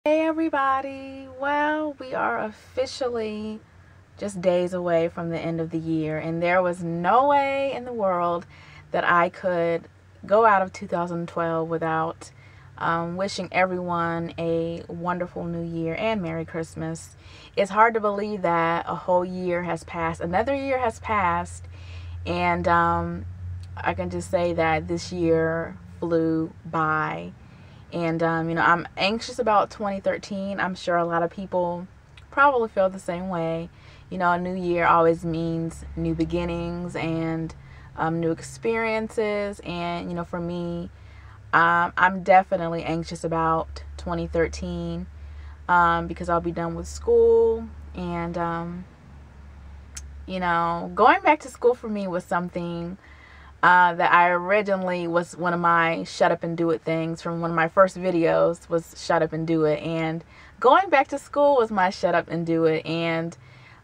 Hey everybody, well, we are officially just days away from the end of the year, and there was no way in the world that I could go out of 2012 without wishing everyone a wonderful new year and Merry Christmas. It's hard to believe that a whole year has passed, another year has passed, and I can just say that this year flew by. And, I'm anxious about 2013. I'm sure a lot of people probably feel the same way. A new year always means new beginnings and new experiences. And, for me, I'm definitely anxious about 2013 because I'll be done with school. And, going back to school for me was something that I originally was one of my shut up and do it things from one of my first videos was shut up and do it, and going back to school was my shut up and do it. And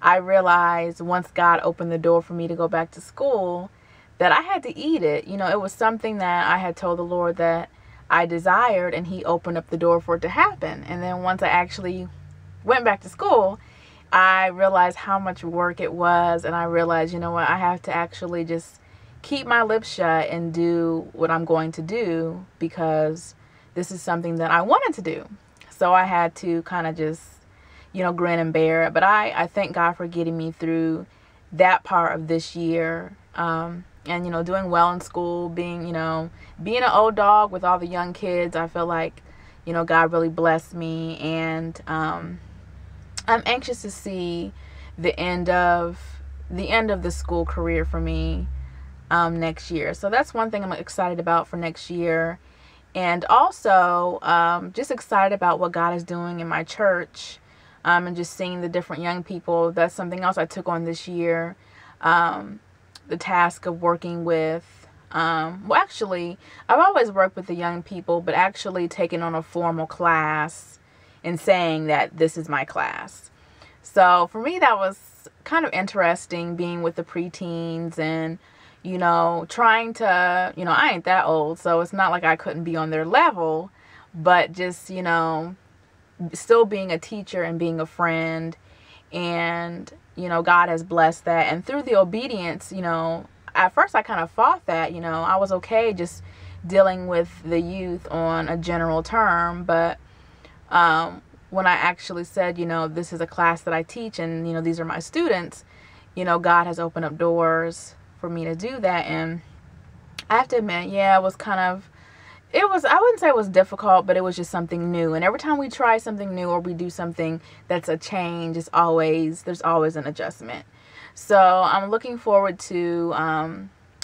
I realized once God opened the door for me to go back to school that I had to eat it. It was something that I had told the Lord that I desired, and he opened up the door for it to happen. And then once I actually went back to school, I realized how much work it was, and I realized, I have to actually just keep my lips shut and do what I'm going to do because this is something that I wanted to do. So I had to kind of just, grin and bear it. But I thank God for getting me through that part of this year. And, doing well in school, being an old dog with all the young kids. I feel like, God really blessed me. And I'm anxious to see the end of the school career for me next year. So that's one thing I'm excited about for next year. And also just excited about what God is doing in my church and just seeing the different young people. That's something else I took on this year. The task of working with, actually, I've always worked with the young people, but actually taking on a formal class and saying that this is my class. So for me, that was kind of interesting, being with the preteens and trying to, I ain't that old, so it's not like I couldn't be on their level, but just, still being a teacher and being a friend. And, God has blessed that. And through the obedience, at first I kind of fought that, I was okay just dealing with the youth on a general term. But when I actually said, this is a class that I teach and, these are my students, God has opened up doors for me to do that. And I have to admit, I wouldn't say it was difficult, but it was just something new. And every time we try something new or we do something that's a change, there's always an adjustment. So I'm looking forward to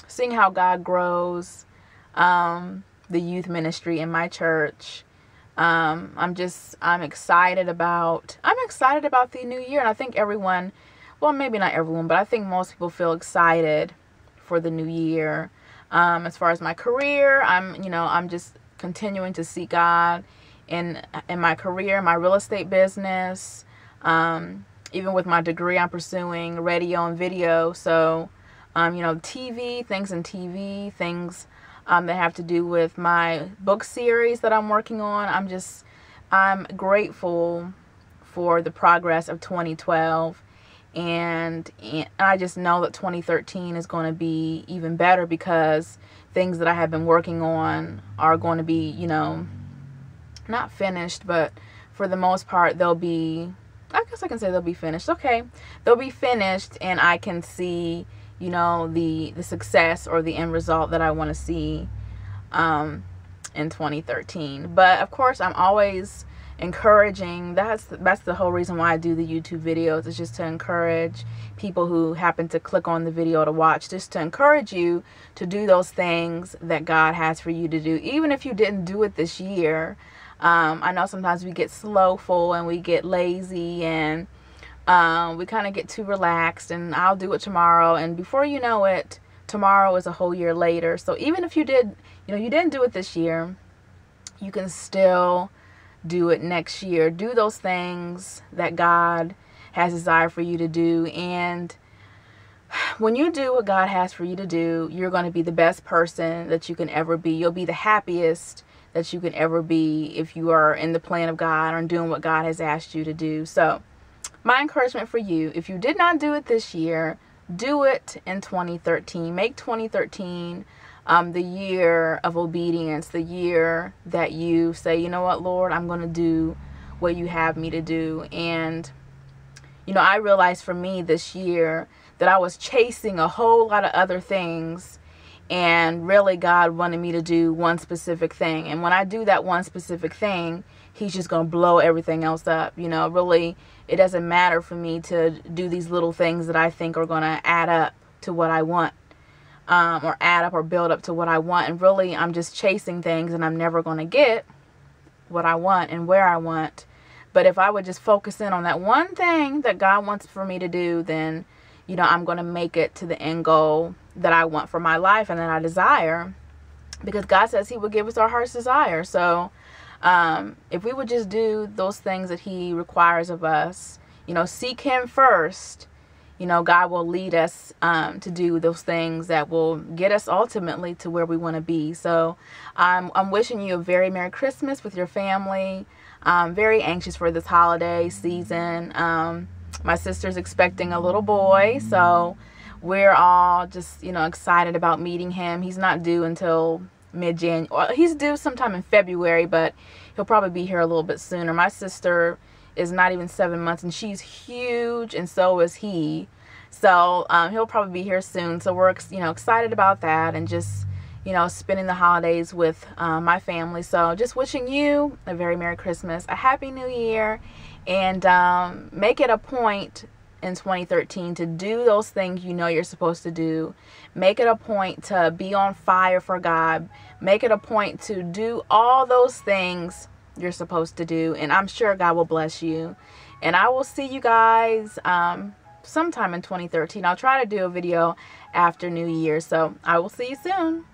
seeing how God grows the youth ministry in my church. I'm excited about the new year. And I think everyone, well, maybe not everyone, but I think most people feel excited for the new year. As far as my career, I'm just continuing to seek God in my career, my real estate business. Even with my degree, I'm pursuing radio and video. So, TV, things in TV, things that have to do with my book series that I'm working on. I'm grateful for the progress of 2012. And I just know that 2013 is going to be even better because things that I have been working on are going to be, not finished, but for the most part, I guess I can say they'll be finished. Okay. They'll be finished and I can see, the success or the end result that I want to see in 2013. But of course, I'm always encouraging. That's the whole reason why I do the YouTube videos. It's just to encourage people who happen to click on the video to watch, just to encourage you to do those things that God has for you to do, even if you didn't do it this year. I know sometimes we get slowful and we get lazy and we kind of get too relaxed, and I'll do it tomorrow, and before you know it, tomorrow is a whole year later. So even if you didn't do it this year, you can still do it next year. Do those things that God has desired for you to do. And when you do what God has for you to do, you're going to be the best person that you can ever be. You'll be the happiest that you can ever be if you are in the plan of God or doing what God has asked you to do. So my encouragement for you, if you did not do it this year, do it in 2013. Make 2013 the year of obedience, the year that you say, you know what, Lord, I'm going to do what you have me to do. And, you know, I realized for me this year that I was chasing a whole lot of other things, and really God wanted me to do one specific thing. And when I do that one specific thing, he's just going to blow everything else up. You know, really, it doesn't matter for me to do these little things that I think are going to add up to what I want, or add up or build up to what I want. And really, I'm just chasing things, and I'm never going to get what I want and where I want. But if I would just focus in on that one thing that God wants for me to do, then, you know, I'm going to make it to the end goal that I want for my life and that I desire, because God says he will give us our heart's desire. So if we would just do those things that he requires of us, you know, seek him first, you know, God will lead us to do those things that will get us ultimately to where we want to be. So I'm wishing you a very Merry Christmas with your family. I'm very anxious for this holiday season. My sister's expecting a little boy, so we're all just, you know, excited about meeting him. He's not due until mid-January. Well, he's due sometime in February, but he'll probably be here a little bit sooner. My sister is not even 7 months, and she's huge, and so is he. So he'll probably be here soon. So we're, you know, excited about that, and just, you know, spending the holidays with my family. So just wishing you a very Merry Christmas, a Happy New Year, and make it a point in 2013 to do those things you know you're supposed to do. Make it a point to be on fire for God. Make it a point to do all those things you're supposed to do, and I'm sure God will bless you. And I will see you guys sometime in 2013. I'll try to do a video after New Year, so I will see you soon.